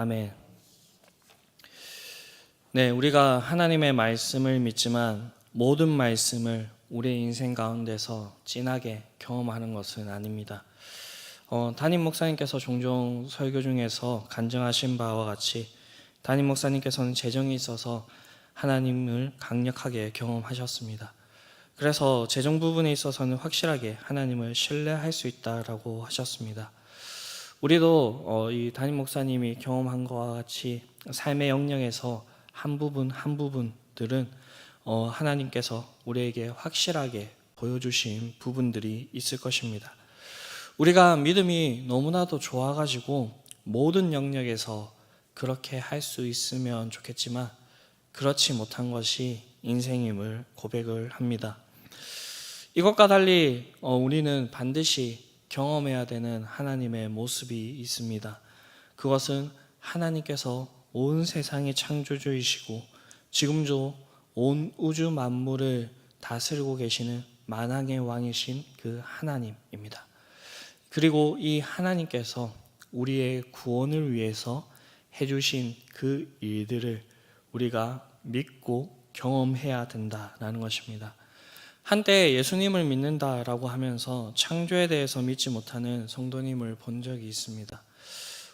아멘. 네, 우리가 하나님의 말씀을 믿지만 모든 말씀을 우리의 인생 가운데서 진하게 경험하는 것은 아닙니다. 담임 목사님께서 종종 설교 중에서 간증하신 바와 같이 담임 목사님께서는 재정이 있어서 하나님을 강력하게 경험하셨습니다. 그래서 재정 부분에 있어서는 확실하게 하나님을 신뢰할 수 있다라고 하셨습니다. 우리도 이 담임 목사님이 경험한 것과 같이 삶의 영역에서 한 부분들은 하나님께서 우리에게 확실하게 보여주신 부분들이 있을 것입니다. 우리가 믿음이 너무나도 좋아가지고 모든 영역에서 그렇게 할 수 있으면 좋겠지만 그렇지 못한 것이 인생임을 고백을 합니다. 이것과 달리 우리는 반드시 경험해야 되는 하나님의 모습이 있습니다. 그것은 하나님께서 온 세상의 창조주이시고 지금도 온 우주 만물을 다스리고 계시는 만왕의 왕이신 그 하나님입니다. 그리고 이 하나님께서 우리의 구원을 위해서 해주신 그 일들을 우리가 믿고 경험해야 된다라는 것입니다. 한때 예수님을 믿는다라고 하면서 창조에 대해서 믿지 못하는 성도님을 본 적이 있습니다.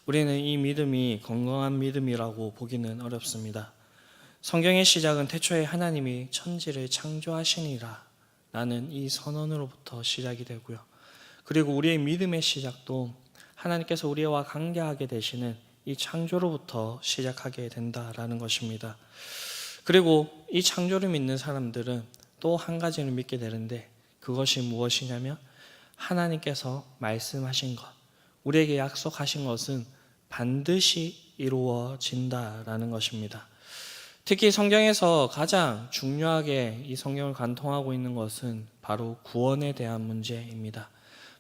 우리는 이 믿음이 건강한 믿음이라고 보기는 어렵습니다. 성경의 시작은 태초에 하나님이 천지를 창조하시니라 라는 이 선언으로부터 시작이 되고요. 그리고 우리의 믿음의 시작도 하나님께서 우리와 관계하게 되시는 이 창조로부터 시작하게 된다라는 것입니다. 그리고 이 창조를 믿는 사람들은 또 한 가지를 믿게 되는데 그것이 무엇이냐면 하나님께서 말씀하신 것, 우리에게 약속하신 것은 반드시 이루어진다라는 것입니다. 특히 성경에서 가장 중요하게 이 성경을 관통하고 있는 것은 바로 구원에 대한 문제입니다.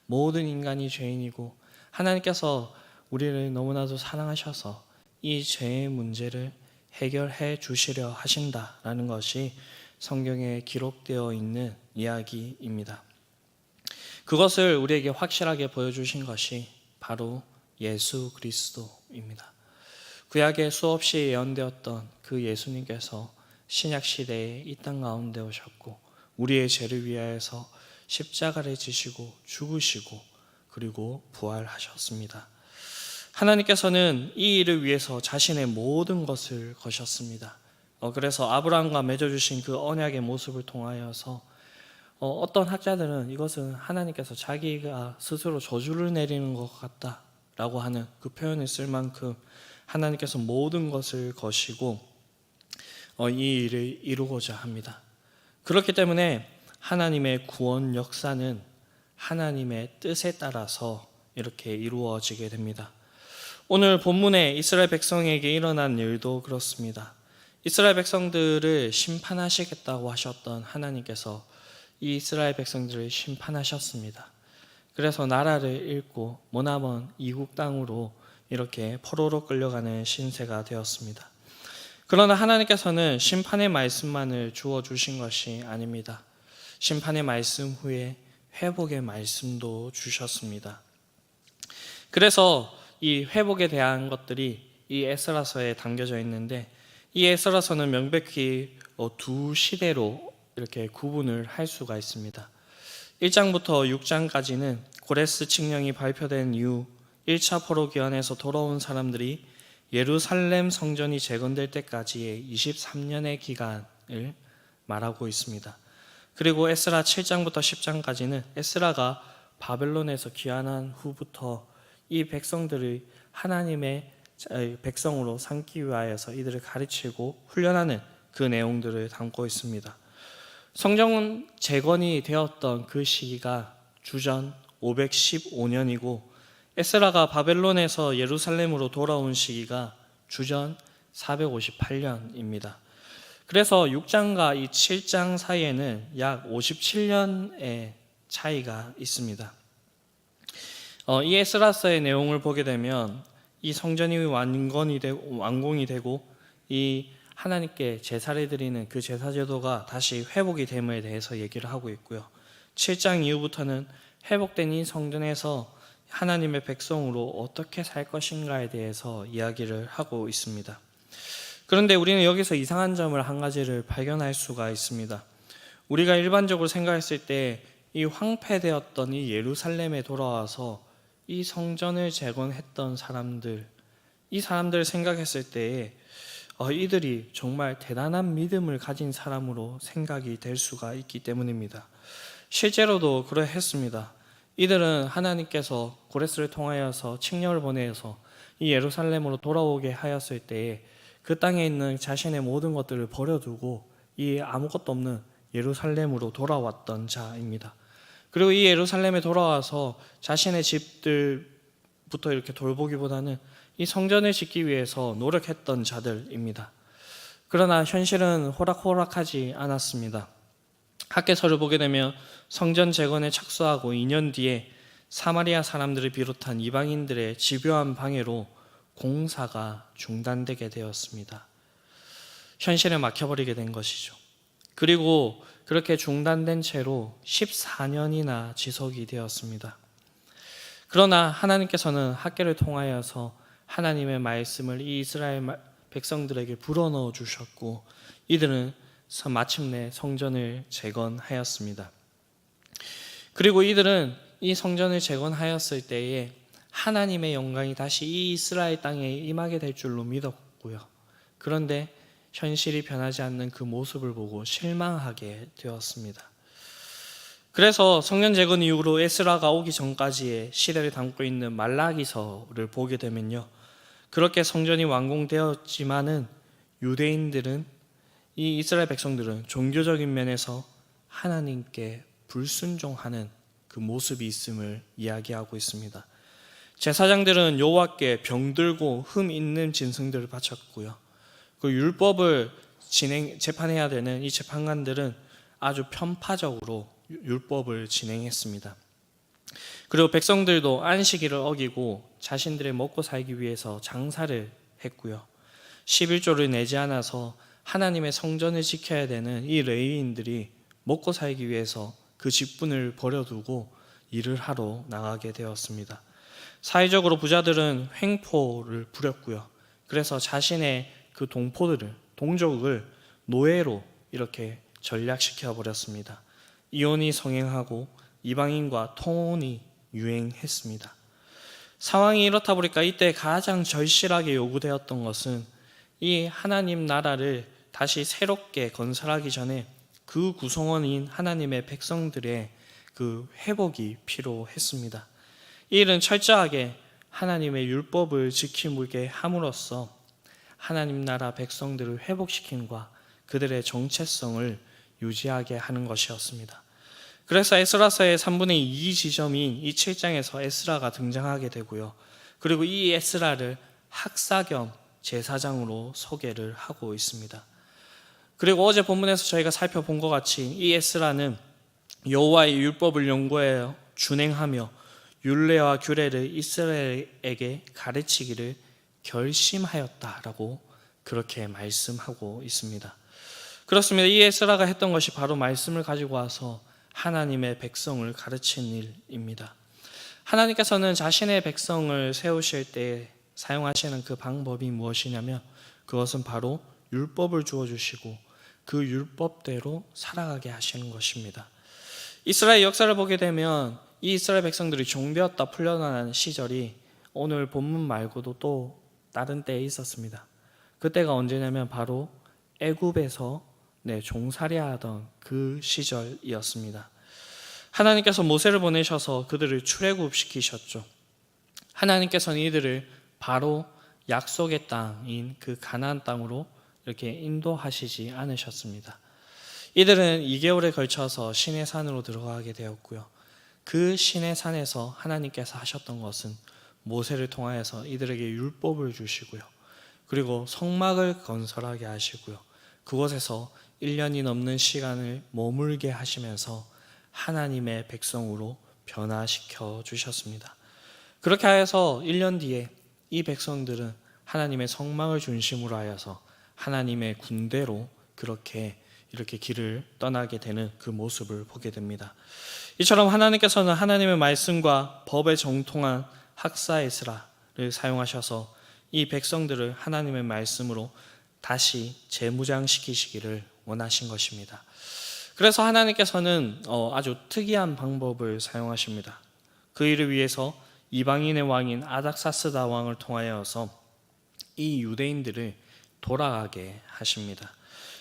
모든 인간이 죄인이고 하나님께서 우리를 너무나도 사랑하셔서 이 죄의 문제를 해결해 주시려 하신다라는 것이 성경에 기록되어 있는 이야기입니다. 그것을 우리에게 확실하게 보여주신 것이 바로 예수 그리스도입니다. 구약에 수없이 예언되었던 그 예수님께서 신약 시대에 이 땅 가운데 오셨고 우리의 죄를 위하여서 십자가를 지시고 죽으시고 그리고 부활하셨습니다. 하나님께서는 이 일을 위해서 자신의 모든 것을 거셨습니다. 그래서 아브라함과 맺어주신 그 언약의 모습을 통하여서 어떤 학자들은 이것은 하나님께서 자기가 스스로 저주를 내리는 것 같다라고 하는 그 표현을 쓸 만큼 하나님께서 모든 것을 거시고 이 일을 이루고자 합니다. 그렇기 때문에 하나님의 구원 역사는 하나님의 뜻에 따라서 이렇게 이루어지게 됩니다. 오늘 본문에 이스라엘 백성에게 일어난 일도 그렇습니다. 이스라엘 백성들을 심판하시겠다고 하셨던 하나님께서 이 이스라엘 백성들을 심판하셨습니다. 그래서 나라를 잃고 머나먼 이국 땅으로 이렇게 포로로 끌려가는 신세가 되었습니다. 그러나 하나님께서는 심판의 말씀만을 주어 주신 것이 아닙니다. 심판의 말씀 후에 회복의 말씀도 주셨습니다. 그래서 이 회복에 대한 것들이 이 에스라서에 담겨져 있는데 이 에스라서는 명백히 두 시대로 이렇게 구분을 할 수가 있습니다. 1장부터 6장까지는 고레스 칙령이 발표된 이후 1차 포로 기환에서 돌아온 사람들이 예루살렘 성전이 재건될 때까지의 23년의 기간을 말하고 있습니다. 그리고 에스라 7장부터 10장까지는 에스라가 바벨론에서 귀환한 후부터 이 백성들을 하나님의 백성으로 삼기 위하여서 이들을 가르치고 훈련하는 그 내용들을 담고 있습니다. 성전 재건이 되었던 그 시기가 주전 515년이고 에스라가 바벨론에서 예루살렘으로 돌아온 시기가 주전 458년입니다. 그래서 6장과 이 7장 사이에는 약 57년의 차이가 있습니다. 이 에스라서의 내용을 보게 되면 이 성전이 완공이 되고 이 하나님께 제사를 드리는 그 제사 제도가 다시 회복이 됨에 대해서 얘기를 하고 있고요. 7장 이후부터는 회복된 이 성전에서 하나님의 백성으로 어떻게 살 것인가에 대해서 이야기를 하고 있습니다. 그런데 우리는 여기서 이상한 점을 한 가지를 발견할 수가 있습니다. 우리가 일반적으로 생각했을 때 이 황폐되었던 이 예루살렘에 돌아와서 이 성전을 재건했던 사람들, 이 사람들을 생각했을 때에 이들이 정말 대단한 믿음을 가진 사람으로 생각이 될 수가 있기 때문입니다. 실제로도 그러했습니다. 이들은 하나님께서 고레스를 통하여서 칙령을 보내서 이 예루살렘으로 돌아오게 하였을 때에 그 땅에 있는 자신의 모든 것들을 버려두고 이 아무것도 없는 예루살렘으로 돌아왔던 자입니다. 그리고 이 예루살렘에 돌아와서 자신의 집들부터 이렇게 돌보기보다는 이 성전을 짓기 위해서 노력했던 자들입니다. 그러나 현실은 호락호락하지 않았습니다. 학개서를 보게 되면 성전 재건에 착수하고 2년 뒤에 사마리아 사람들을 비롯한 이방인들의 집요한 방해로 공사가 중단되게 되었습니다. 현실에 막혀버리게 된 것이죠. 그리고 그렇게 중단된 채로 14년이나 지속이 되었습니다. 그러나 하나님께서는 학개를 통하여서 하나님의 말씀을 이 이스라엘 백성들에게 불어넣어 주셨고 이들은 마침내 성전을 재건하였습니다. 그리고 이들은 이 성전을 재건하였을 때에 하나님의 영광이 다시 이 이스라엘 땅에 임하게 될 줄로 믿었고요. 그런데 현실이 변하지 않는 그 모습을 보고 실망하게 되었습니다. 그래서 성전 재건 이후로 에스라가 오기 전까지의 시대를 담고 있는 말라기서를 보게 되면요, 그렇게 성전이 완공되었지만은 유대인들은, 이 이스라엘 백성들은 종교적인 면에서 하나님께 불순종하는 그 모습이 있음을 이야기하고 있습니다. 제사장들은 여호와께 병들고 흠 있는 짐승들을 바쳤고요. 그 율법을 재판해야 되는 이 재판관들은 아주 편파적으로 율법을 진행했습니다. 그리고 백성들도 안식일을 어기고 자신들의 먹고 살기 위해서 장사를 했고요. 11조를 내지 않아서 하나님의 성전을 지켜야 되는 이 레위인들이 먹고 살기 위해서 그 직분을 버려두고 일을 하러 나가게 되었습니다. 사회적으로 부자들은 횡포를 부렸고요. 그래서 자신의 그 동족을 노예로 이렇게 전락시켜 버렸습니다. 이혼이 성행하고 이방인과 통혼이 유행했습니다. 상황이 이렇다 보니까 이때 가장 절실하게 요구되었던 것은 이 하나님 나라를 다시 새롭게 건설하기 전에 그 구성원인 하나님의 백성들의 그 회복이 필요했습니다. 이 일은 철저하게 하나님의 율법을 지키게 함으로써 하나님 나라 백성들을 회복시킴과 그들의 정체성을 유지하게 하는 것이었습니다. 그래서 에스라서의 3분의 2 지점인 이 7장에서 에스라가 등장하게 되고요. 그리고 이 에스라를 학사 겸 제사장으로 소개를 하고 있습니다. 그리고 어제 본문에서 저희가 살펴본 것 같이 이 에스라는 여호와의 율법을 연구하여 준행하며 율례와 규례를 이스라엘에게 가르치기를 결심하였다라고 그렇게 말씀하고 있습니다. 그렇습니다. 이 에스라가 했던 것이 바로 말씀을 가지고 와서 하나님의 백성을 가르친 일입니다. 하나님께서는 자신의 백성을 세우실 때 사용하시는 그 방법이 무엇이냐면 그것은 바로 율법을 주어주시고 그 율법대로 살아가게 하시는 것입니다. 이스라엘 역사를 보게 되면 이 이스라엘 백성들이 종되었다 풀려나는 시절이 오늘 본문 말고도 또 다른 때에 있었습니다. 그때가 언제냐면 바로 애굽에서 종살이하던 그 시절이었습니다. 하나님께서 모세를 보내셔서 그들을 출애굽시키셨죠. 하나님께서는 이들을 바로 약속의 땅인 그 가나안 땅으로 이렇게 인도하시지 않으셨습니다. 이들은 2개월에 걸쳐서 시내산으로 들어가게 되었고요. 그 시내산에서 하나님께서 하셨던 것은 모세를 통하여서 이들에게 율법을 주시고요. 그리고 성막을 건설하게 하시고요. 그곳에서 1년이 넘는 시간을 머물게 하시면서 하나님의 백성으로 변화시켜 주셨습니다. 그렇게 하여서 1년 뒤에 이 백성들은 하나님의 성막을 중심으로 하여서 하나님의 군대로 그렇게 이렇게 길을 떠나게 되는 그 모습을 보게 됩니다. 이처럼 하나님께서는 하나님의 말씀과 법에 정통한 학사 에스라를 사용하셔서 이 백성들을 하나님의 말씀으로 다시 재무장시키시기를 원하신 것입니다. 그래서 하나님께서는 아주 특이한 방법을 사용하십니다. 그 일을 위해서 이방인의 왕인 아닥사스다 왕을 통하여서 이 유대인들을 돌아가게 하십니다.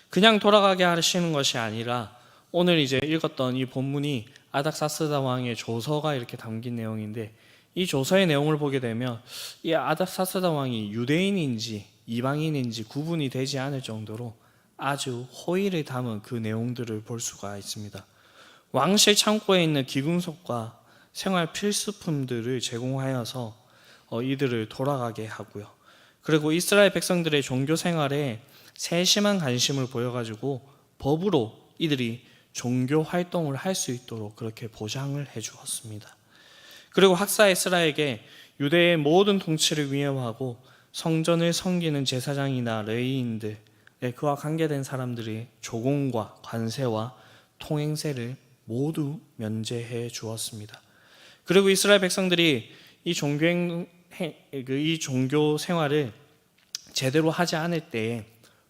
그냥 돌아가게 하시는 것이 아니라 오늘 이제 읽었던 이 본문이 아닥사스다 왕의 조서가 이렇게 담긴 내용인데, 이 조서의 내용을 보게 되면 이 아닥사스다 왕이 유대인인지 이방인인지 구분이 되지 않을 정도로 아주 호의를 담은 그 내용들을 볼 수가 있습니다. 왕실 창고에 있는 기금속과 생활 필수품들을 제공하여서 이들을 돌아가게 하고요. 그리고 이스라엘 백성들의 종교 생활에 세심한 관심을 보여가지고 법으로 이들이 종교 활동을 할 수 있도록 그렇게 보장을 해 주었습니다. 그리고 학사 에스라에게 유대의 모든 통치를 위임하고 성전을 섬기는 제사장이나 레위인들, 그와 관계된 사람들이 조공과 관세와 통행세를 모두 면제해 주었습니다. 그리고 이스라엘 백성들이 이 종교 생활을 제대로 하지 않을 때에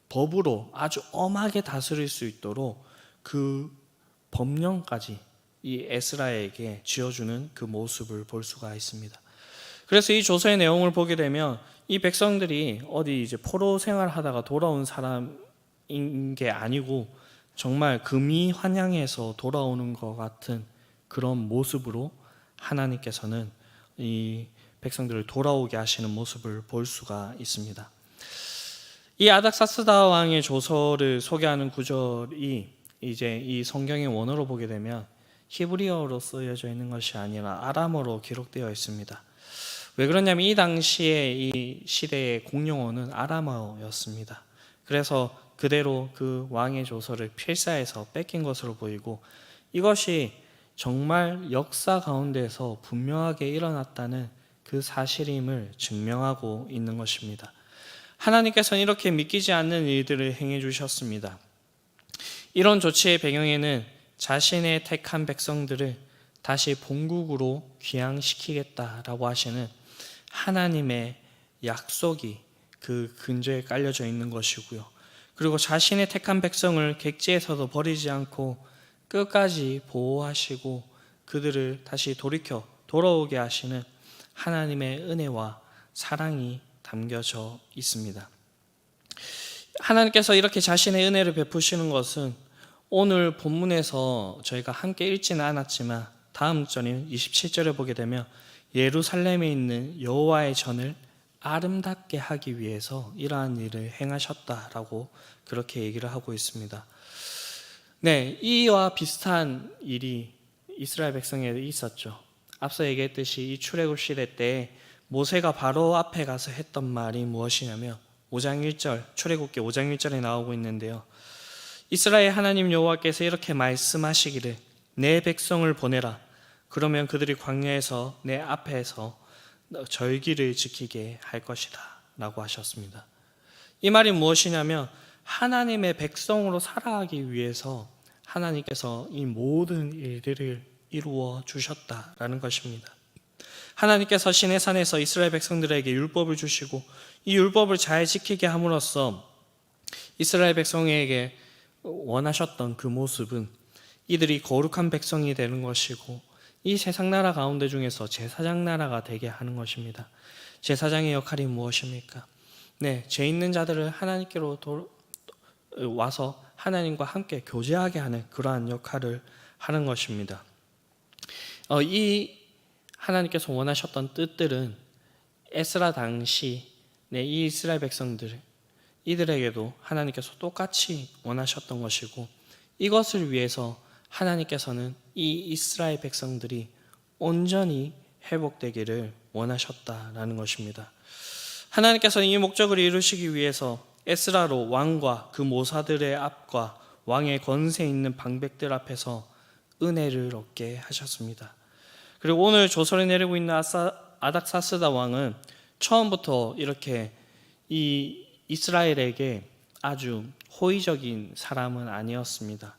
법으로 아주 엄하게 다스릴 수 있도록 그 법령까지 이 에스라에게 지어주는 그 모습을 볼 수가 있습니다. 그래서 이 조서의 내용을 보게 되면 이 백성들이 어디 이제 포로 생활하다가 돌아온 사람인 게 아니고 정말 금이 환향해서 돌아오는 것 같은 그런 모습으로 하나님께서는 이 백성들을 돌아오게 하시는 모습을 볼 수가 있습니다. 이 아닥사스다 왕의 조서를 소개하는 구절이 이제 이 성경의 원어로 보게 되면 히브리어로 쓰여져 있는 것이 아니라 아람어로 기록되어 있습니다. 왜 그러냐면 이 당시에 이 시대의 공용어는 아람어였습니다. 그래서 그대로 그 왕의 조서를 필사해서 뺏긴 것으로 보이고, 이것이 정말 역사 가운데서 분명하게 일어났다는 그 사실임을 증명하고 있는 것입니다. 하나님께서는 이렇게 믿기지 않는 일들을 행해 주셨습니다. 이런 조치의 배경에는 자신의 택한 백성들을 다시 본국으로 귀향시키겠다라고 하시는 하나님의 약속이 그 근저에 깔려져 있는 것이고요. 그리고 자신의 택한 백성을 객지에서도 버리지 않고 끝까지 보호하시고 그들을 다시 돌아오게 하시는 하나님의 은혜와 사랑이 담겨져 있습니다. 하나님께서 이렇게 자신의 은혜를 베푸시는 것은 오늘 본문에서 저희가 함께 읽지는 않았지만 다음 절인 27절에 보게 되면 예루살렘에 있는 여호와의 전을 아름답게 하기 위해서 이러한 일을 행하셨다라고 그렇게 얘기를 하고 있습니다. 네, 이와 비슷한 일이 이스라엘 백성에게 있었죠. 앞서 얘기했듯이 이 출애굽 시대 때 모세가 바로 앞에 가서 했던 말이 무엇이냐면 5장 1절, 출애굽기 5장 1절에 나오고 있는데요. 이스라엘 하나님 여호와께서 이렇게 말씀하시기를 내 백성을 보내라. 그러면 그들이 광야에서 내 앞에서 절기를 지키게 할 것이다 라고 하셨습니다. 이 말이 무엇이냐면 하나님의 백성으로 살아가기 위해서 하나님께서 이 모든 일들을 이루어 주셨다라는 것입니다. 하나님께서 시내산에서 이스라엘 백성들에게 율법을 주시고 이 율법을 잘 지키게 함으로써 이스라엘 백성에게 원하셨던 그 모습은 이들이 거룩한 백성이 되는 것이고 이 세상 나라 가운데 중에서 제사장 나라가 되게 하는 것입니다. 제사장의 역할이 무엇입니까? 네, 죄 있는 자들을 하나님께로 와서 하나님과 함께 교제하게 하는 그러한 역할을 하는 것입니다. 이 하나님께서 원하셨던 뜻들은 에스라 당시 이 이스라엘 백성들 이들에게도 하나님께서 똑같이 원하셨던 것이고, 이것을 위해서 하나님께서는 이 이스라엘 백성들이 온전히 회복되기를 원하셨다라는 것입니다. 하나님께서는 이 목적을 이루시기 위해서 에스라로 왕과 그 모사들의 앞과 왕의 권세 있는 방백들 앞에서 은혜를 얻게 하셨습니다. 그리고 오늘 조서를 내리고 있는 아닥사스다 왕은 처음부터 이렇게 이 이스라엘에게 아주 호의적인 사람은 아니었습니다.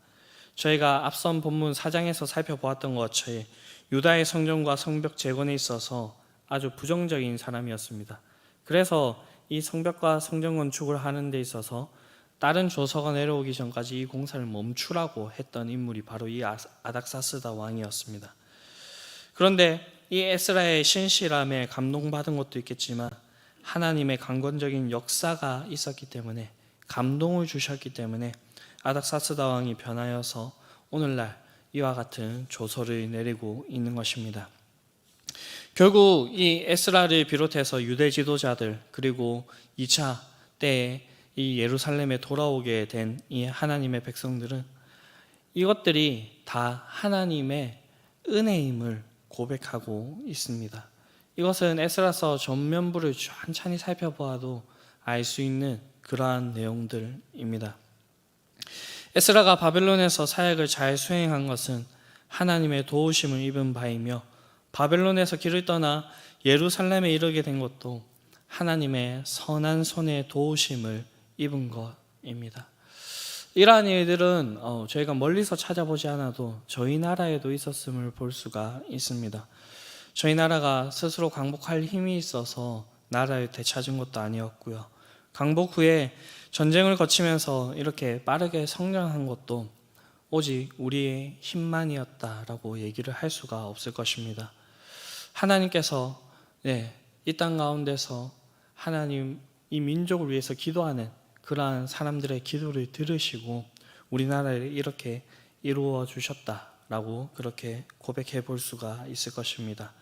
저희가 앞선 본문 4장에서 살펴보았던 것처럼 유다의 성전과 성벽 재건에 있어서 아주 부정적인 사람이었습니다. 그래서 이 성벽과 성전 건축을 하는 데 있어서 다른 조서가 내려오기 전까지 이 공사를 멈추라고 했던 인물이 바로 이 아닥사스다 왕이었습니다. 그런데 이 에스라의 신실함에 감동받은 것도 있겠지만 하나님의 강권적인 역사가 있었기 때문에, 감동을 주셨기 때문에 아닥사스다 왕이 변하여서 오늘날 이와 같은 조서를 내리고 있는 것입니다. 결국 이 에스라를 비롯해서 유대 지도자들, 그리고 2차 때에 이 예루살렘에 돌아오게 된 이 하나님의 백성들은 이것들이 다 하나님의 은혜임을 고백하고 있습니다. 이것은 에스라서 전면부를 천천히 살펴보아도 알 수 있는 그러한 내용들입니다. 에스라가 바벨론에서 사역을 잘 수행한 것은 하나님의 도우심을 입은 바이며, 바벨론에서 길을 떠나 예루살렘에 이르게 된 것도 하나님의 선한 손의 도우심을 입은 것입니다. 이러한 일들은 저희가 멀리서 찾아보지 않아도 저희 나라에도 있었음을 볼 수가 있습니다. 저희 나라가 스스로 강복할 힘이 있어서 나라를 되찾은 것도 아니었고요. 강복 후에 전쟁을 거치면서 이렇게 빠르게 성장한 것도 오직 우리의 힘만이었다라고 얘기를 할 수가 없을 것입니다. 하나님께서 이 땅 가운데서 하나님 이 민족을 위해서 기도하는 그러한 사람들의 기도를 들으시고 우리나라를 이렇게 이루어 주셨다라고 그렇게 고백해 볼 수가 있을 것입니다.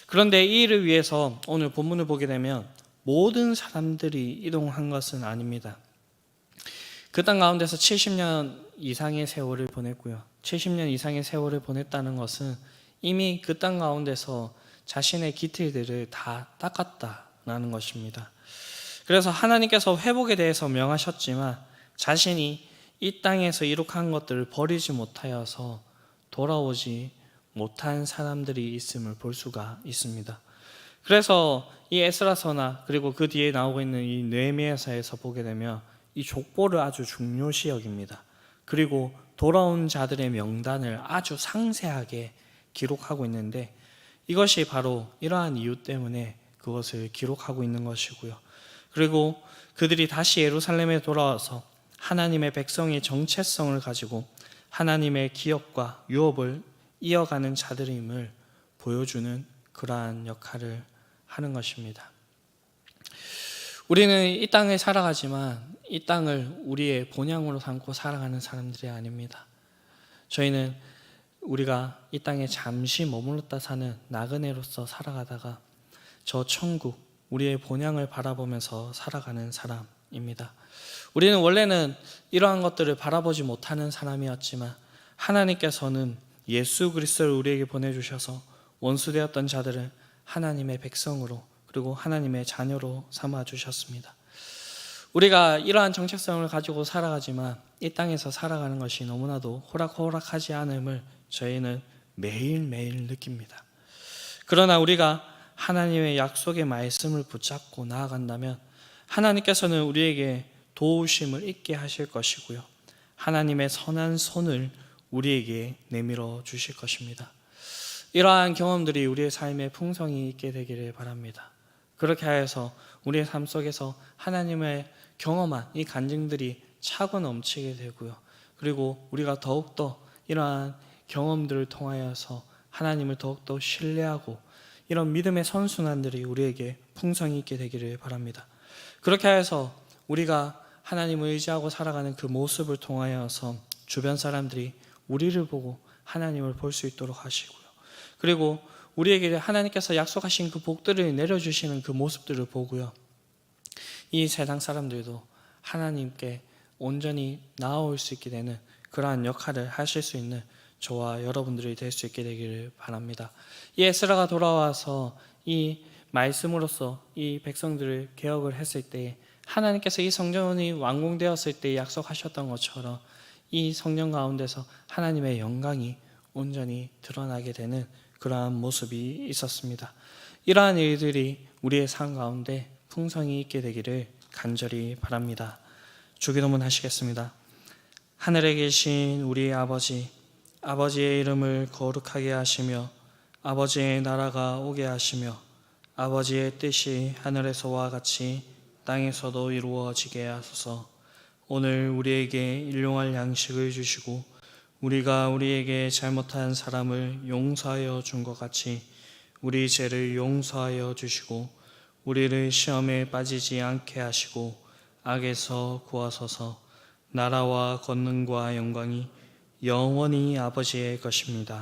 그런데 이 일을 위해서 오늘 본문을 보게 되면 모든 사람들이 이동한 것은 아닙니다. 그 땅 가운데서 70년 이상의 세월을 보냈고요. 70년 이상의 세월을 보냈다는 것은 이미 그 땅 가운데서 자신의 기틀들을 다 닦았다라는 것입니다. 그래서 하나님께서 회복에 대해서 명하셨지만 자신이 이 땅에서 이룩한 것들을 버리지 못하여서 돌아오지 못한 사람들이 있음을 볼 수가 있습니다. 그래서 이 에스라서나 그리고 그 뒤에 나오고 있는 이 느헤미야서에서 보게 되면 이 족보를 아주 중요시 여깁니다. 그리고 돌아온 자들의 명단을 아주 상세하게 기록하고 있는데, 이것이 바로 이러한 이유 때문에 그것을 기록하고 있는 것이고요. 그리고 그들이 다시 예루살렘에 돌아와서 하나님의 백성의 정체성을 가지고 하나님의 기업과 유업을 이어가는 자들임을 보여주는 그러한 역할을 하는 것입니다. 우리는 이 땅에 살아가지만 이 땅을 우리의 본향으로 삼고 살아가는 사람들이 아닙니다. 저희는 우리가 이 땅에 잠시 머물렀다 사는 나그네로서 살아가다가 저 천국, 우리의 본향을 바라보면서 살아가는 사람입니다. 우리는 원래는 이러한 것들을 바라보지 못하는 사람이었지만 하나님께서는 예수 그리스도를 우리에게 보내주셔서 원수되었던 자들을 하나님의 백성으로 그리고 하나님의 자녀로 삼아주셨습니다. 우리가 이러한 정체성을 가지고 살아가지만 이 땅에서 살아가는 것이 너무나도 호락호락하지 않음을 저희는 매일매일 느낍니다. 그러나 우리가 하나님의 약속의 말씀을 붙잡고 나아간다면 하나님께서는 우리에게 도우심을 있게 하실 것이고요, 하나님의 선한 손을 우리에게 내밀어 주실 것입니다. 이러한 경험들이 우리의 삶에 풍성이 있게 되기를 바랍니다. 그렇게 하여서 우리의 삶 속에서 하나님의 경험한 이 간증들이 차고 넘치게 되고요, 그리고 우리가 더욱더 이러한 경험들을 통하여서 하나님을 더욱더 신뢰하고 이런 믿음의 선순환들이 우리에게 풍성이 있게 되기를 바랍니다. 그렇게 해서 우리가 하나님을 의지하고 살아가는 그 모습을 통하여서 주변 사람들이 우리를 보고 하나님을 볼 수 있도록 하시고요, 그리고 우리에게 하나님께서 약속하신 그 복들을 내려주시는 그 모습들을 보고요, 이 세상 사람들도 하나님께 온전히 나아올 수 있게 되는 그러한 역할을 하실 수 있는 저와 여러분들이 될 수 있게 되기를 바랍니다. 이 에스라가 돌아와서 이 말씀으로써 이 백성들을 개혁을 했을 때 하나님께서 이 성전이 완공되었을 때 약속하셨던 것처럼 이 성전 가운데서 하나님의 영광이 온전히 드러나게 되는 그러한 모습이 있었습니다. 이러한 일들이 우리의 삶 가운데 풍성이 있게 되기를 간절히 바랍니다. 주기도문 하시겠습니다. 하늘에 계신 우리 아버지, 아버지의 이름을 거룩하게 하시며 아버지의 나라가 오게 하시며 아버지의 뜻이 하늘에서와 같이 땅에서도 이루어지게 하소서. 오늘 우리에게 일용할 양식을 주시고 우리가 우리에게 잘못한 사람을 용서하여 준 것 같이 우리 죄를 용서하여 주시고 우리를 시험에 빠지지 않게 하시고 악에서 구하소서. 나라와 권능과 영광이 영원히 아버지의 것입니다.